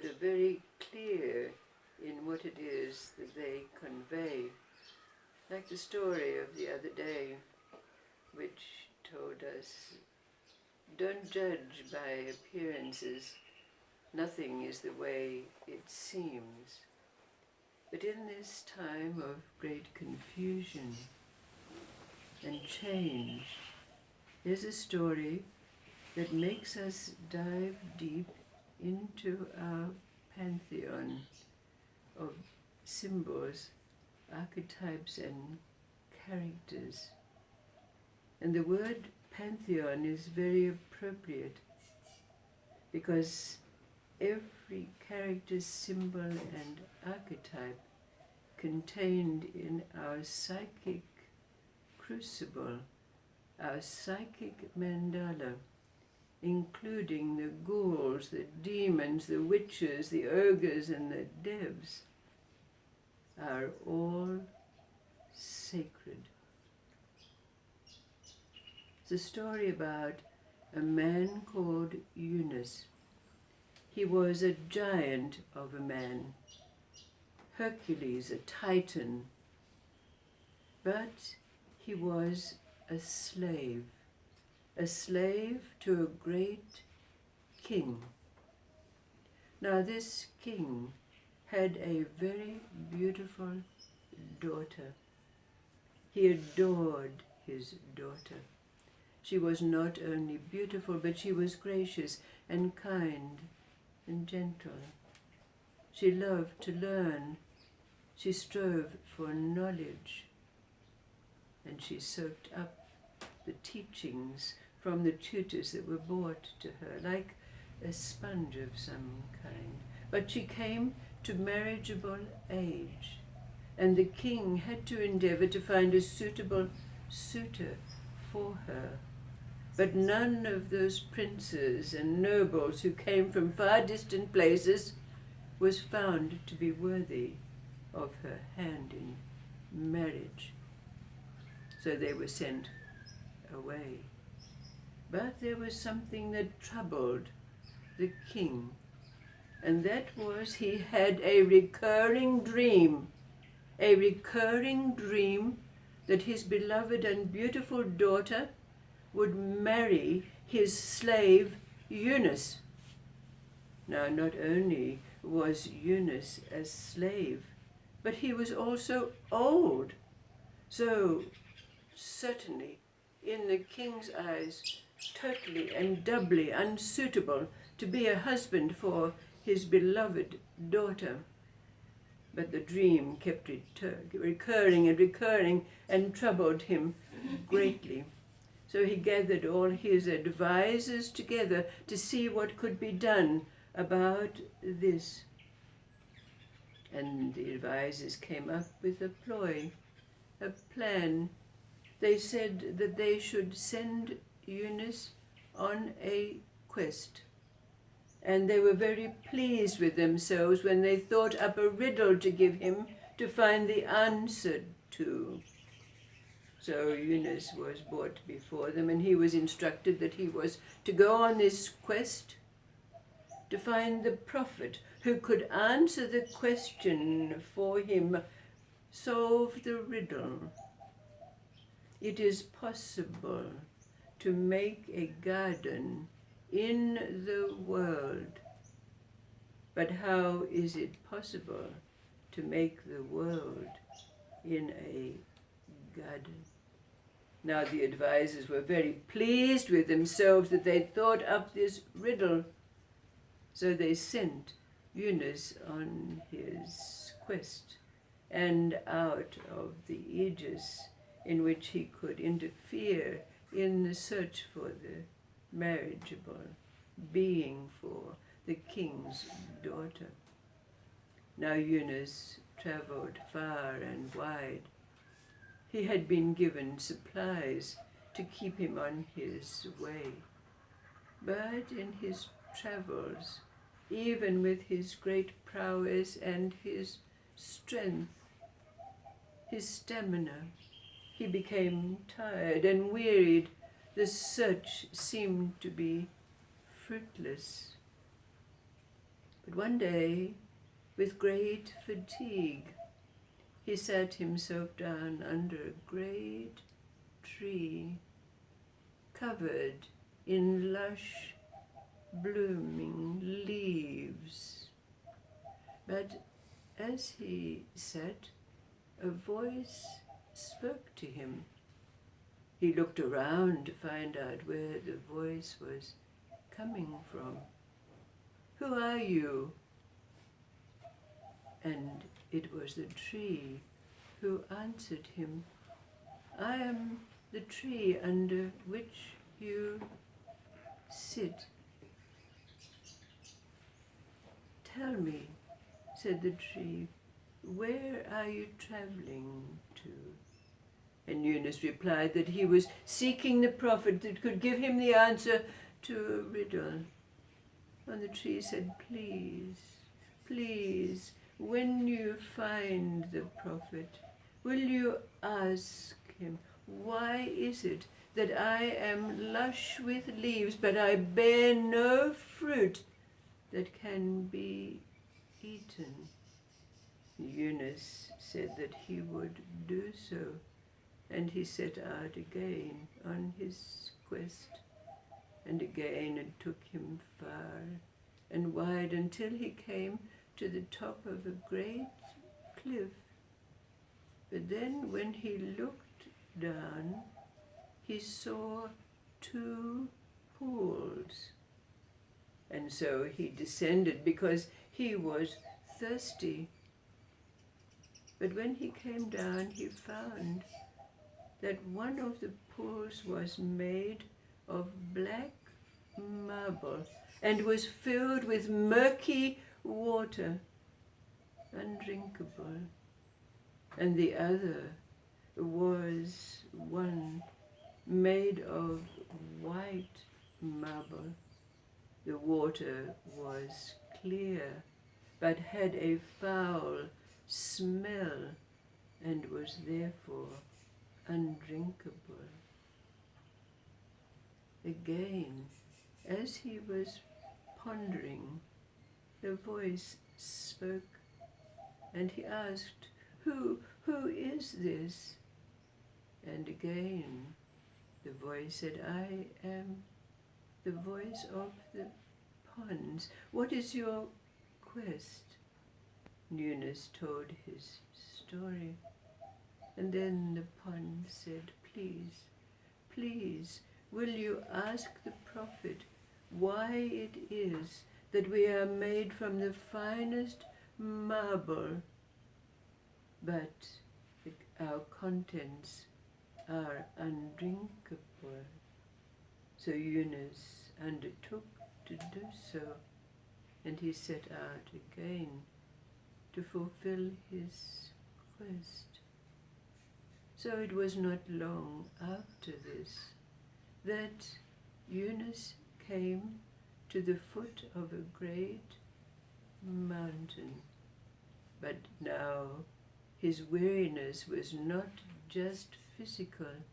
that are very clear in what it is that they convey. Like the story of the other day, which told us, don't judge by appearances. Nothing is the way it seems. But in this time of great confusion and change, there's a story that makes us dive deep into our pantheon of symbols, archetypes and characters. And the word pantheon is very appropriate because every character, symbol and archetype contained in our psychic crucible, our psychic mandala, including the ghouls, the demons, the witches, the ogres and the devs, are all sacred. It's a story about a man called Yunus. He was a giant of a man, Hercules, a titan, but he was a slave to a great king. Now this king had a very beautiful daughter. He adored his daughter. She was not only beautiful, but she was gracious and kind and gentle. She loved to learn. She strove for knowledge. And she soaked up the teachings from the tutors that were brought to her, like a sponge of some kind. But she came to marriageable age, and the king had to endeavor to find a suitable suitor for her. But none of those princes and nobles who came from far distant places was found to be worthy of her hand in marriage. So they were sent away. But there was something that troubled the king, and that was he had a recurring dream that his beloved and beautiful daughter would marry his slave Yunus. Now, not only was Yunus a slave, but he was also old. So, certainly, in the king's eyes, totally and doubly unsuitable to be a husband for his beloved daughter. But the dream kept recurring and troubled him greatly. So he gathered all his advisors together to see what could be done about this. And the advisors came up with a ploy, a plan. They said that they should send Yunus on a quest. And they were very pleased with themselves when they thought up a riddle to give him to find the answer to. So Yunus was brought before them, and he was instructed that he was to go on this quest to find the prophet who could answer the question for him, solve the riddle. It is possible to make a garden in the world, but how is it possible to make the world in a garden? Now the advisors were very pleased with themselves that they thought up this riddle. So they sent Yunus on his quest and out of the aegis in which he could interfere in the search for the marriageable being for the king's daughter. Now Yunus traveled far and wide. He had been given supplies to keep him on his way. But in his travels, even with his great prowess and his strength, his stamina, he became tired and wearied. The search seemed to be fruitless. But one day, with great fatigue, he sat himself down under a great tree, covered in lush, blooming leaves. But as he sat, a voice spoke to him. He looked around to find out where the voice was coming from. "Who are you?" And it was the tree who answered him. "I am the tree under which you sit." "Tell me," said the tree, "where are you traveling to?" And Yunus replied that he was seeking the prophet that could give him the answer to a riddle. And the tree said, "Please, please, when you find the prophet, will you ask him, why is it that I am lush with leaves, but I bear no fruit that can be eaten?" Yunus said that he would do so, and he set out again on his quest. And again it took him far and wide until he came to the top of a great cliff. But then when he looked down, he saw 2 pools. And so he descended because he was thirsty. But when he came down, he found that one of the pools was made of black marble and was filled with murky water, undrinkable. And the other was one made of white marble. The water was clear, but had a foul smell and was therefore undrinkable. Again, as he was pondering, the voice spoke, and he asked, Who is this?" And again the voice said, "I am the voice of the ponds. What is your quest?" Yunus told his story, and then the pond said, "Please, please, will you ask the prophet why it is that we are made from the finest marble, but our contents are undrinkable?" So Yunus undertook to do so, and he set out again to fulfill his quest. So it was not long after this that Yunus came to the foot of a great mountain. But now his weariness was not just physical,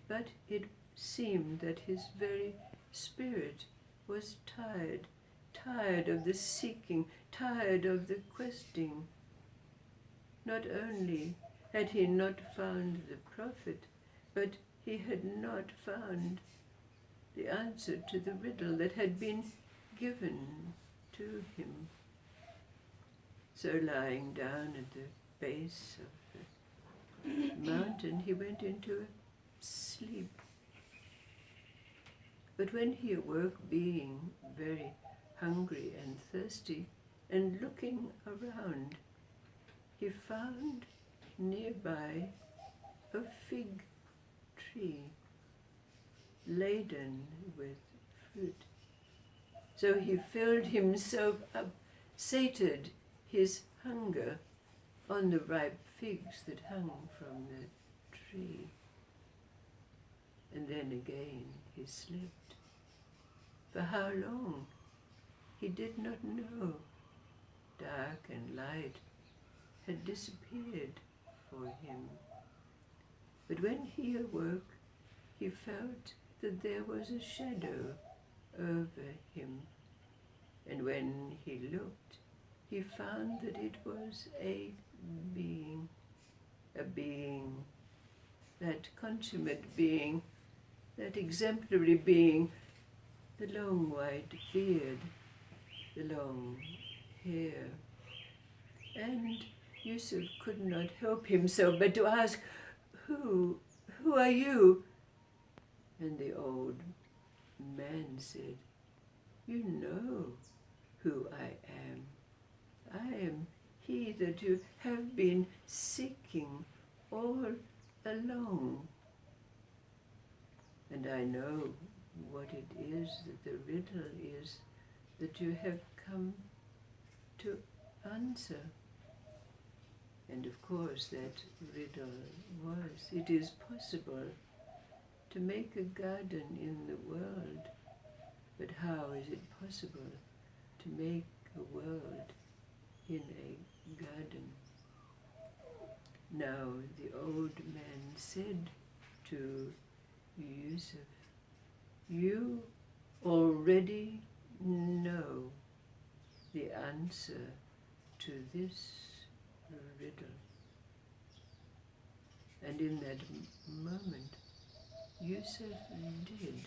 but it seemed that his very spirit was tired of the seeking, tired of the questing. Not only had he not found the prophet, but he had not found the answer to the riddle that had been given to him. So lying down at the base of the mountain, he went into sleep. But when he awoke, being very hungry and thirsty, and looking around, he found nearby a fig tree laden with fruit. So he filled himself up, sated his hunger on the ripe figs that hung from the tree. And then again he slept. For how long? He did not know. Dark and light had disappeared for him. But when he awoke, he felt that there was a shadow over him. And when he looked, he found that it was a being, that consummate being, that exemplary being, the long white beard, the long hair. And Yusuf could not help himself but to ask, Who are you? And the old man said, You know who I am. I am he that you have been seeking all along. And I know what it is, that the riddle is that you have come to answer. And of course that riddle was, it is possible to make a garden in the world, but how is it possible to make a world in a garden? Now the old man said to Yusuf, You already know the answer to this riddle. And in that moment, Yusuf did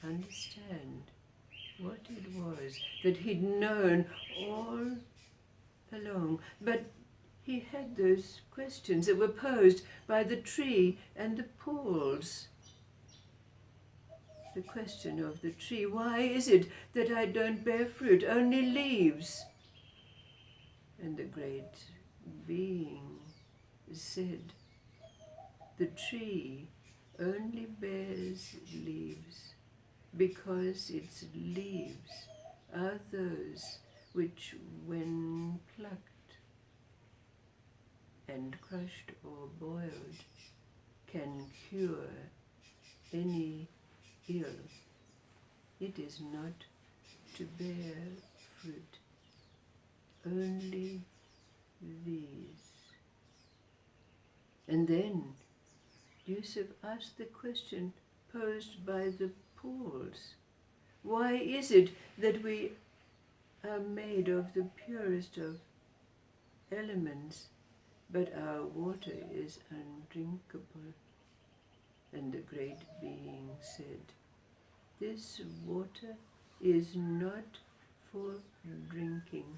understand what it was that he'd known all along. But he had those questions that were posed by the tree and the pools. The question of the tree, why is it that I don't bear fruit, only leaves? And the great being said, the tree only bears leaves because its leaves are those which, when plucked and crushed or boiled, can cure any ill. It is not to bear fruit, only these. And then Yusuf asked the question posed by the pools. Why is it that we are made of the purest of elements, but our water is undrinkable? And the great being said, This water is not for drinking,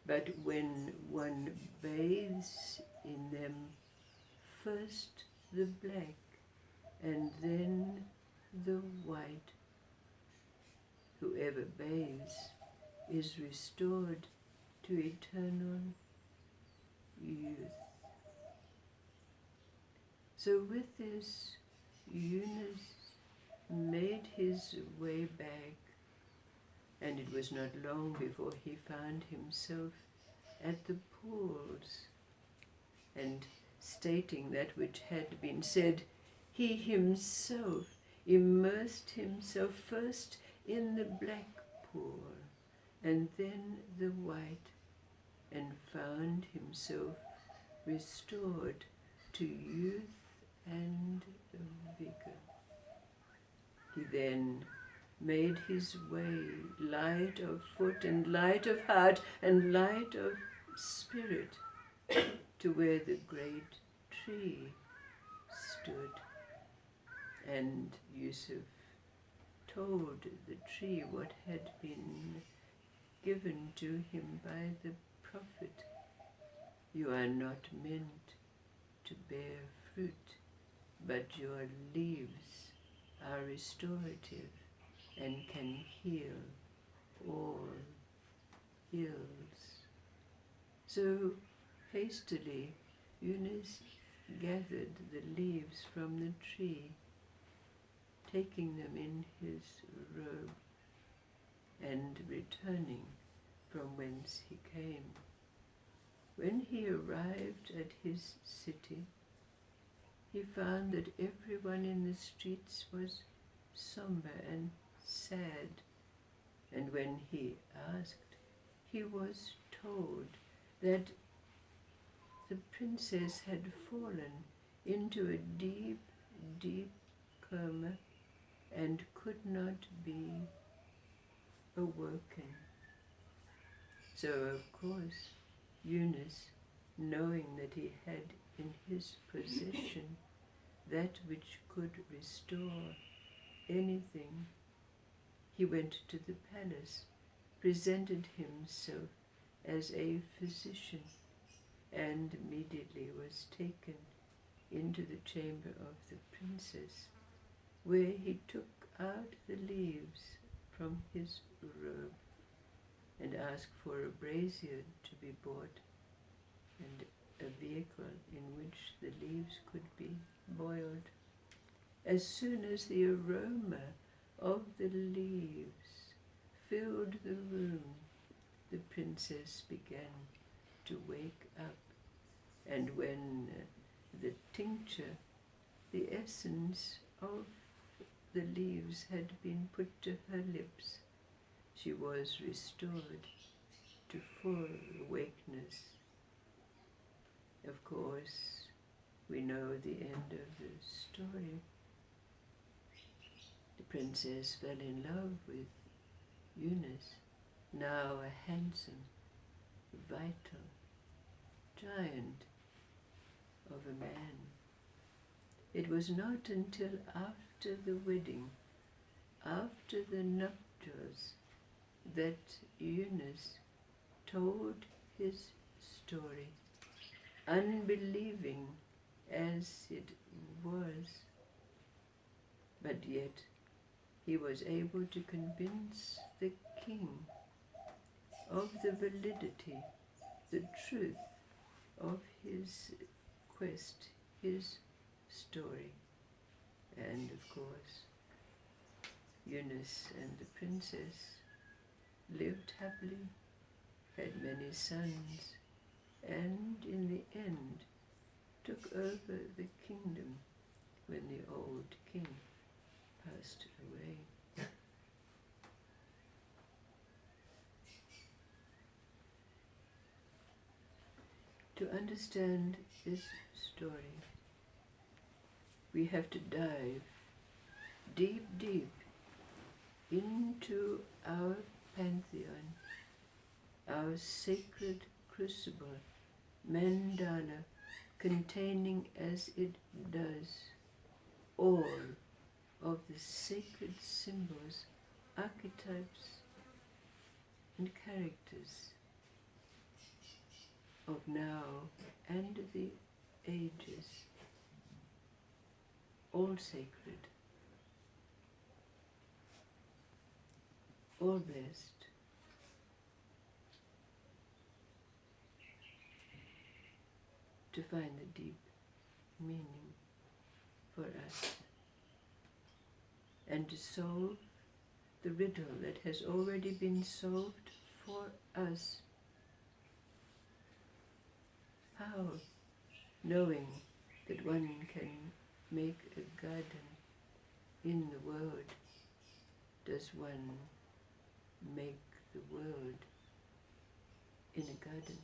but when one bathes in them, first the black and then the white, whoever bathes is restored to eternal youth. So with this, Yunus made his way back, and it was not long before he found himself at the pools. And stating that which had been said, he himself immersed himself first in the black pool and then the white, and found himself restored to youth and vigor. He then made his way, light of foot and light of heart and light of spirit, to where the great tree stood. And Yusuf told the tree what had been given to him by the prophet. You are not meant to bear fruit, but your leaves are restorative and can heal all ills. So hastily Yunus gathered the leaves from the tree, taking them in his robe and returning from whence he came. When he arrived at his city, he found that everyone in the streets was somber and sad, and when he asked, he was told that the princess had fallen into a deep, deep coma and could not be awoken. So, of course, Yunus, knowing that he had in his possession that which could restore anything, he went to the palace, presented himself as a physician, and immediately was taken into the chamber of the princess, where he took out the leaves from his robe and asked for a brazier to be brought and a vehicle in which the leaves could be boiled. As soon as the aroma of the leaves filled the room, the princess began to wake up, and when the tincture, the essence of the leaves had been put to her lips, she was restored to full awakeness. Of course, we know the end of the story. The princess fell in love with Yunus, now a handsome, vital giant of a man. It was not until after the wedding, after the nuptials, that Yunus told his story, unbelieving as it was, but yet he was able to convince the king of the validity, the truth of his quest, his story. And of course, Yunus and the princess lived happily, had many sons, and in the end took over the kingdom when the old king passed away. To understand this story, we have to dive deep, deep into our pantheon, our sacred crucible, mandala, containing as it does all of the sacred symbols, archetypes, and characters of now and the ages, all sacred, all blessed. To find the deep meaning for us and to solve the riddle that has already been solved for us. How, knowing that one can make a garden in the world, does one make the world in a garden?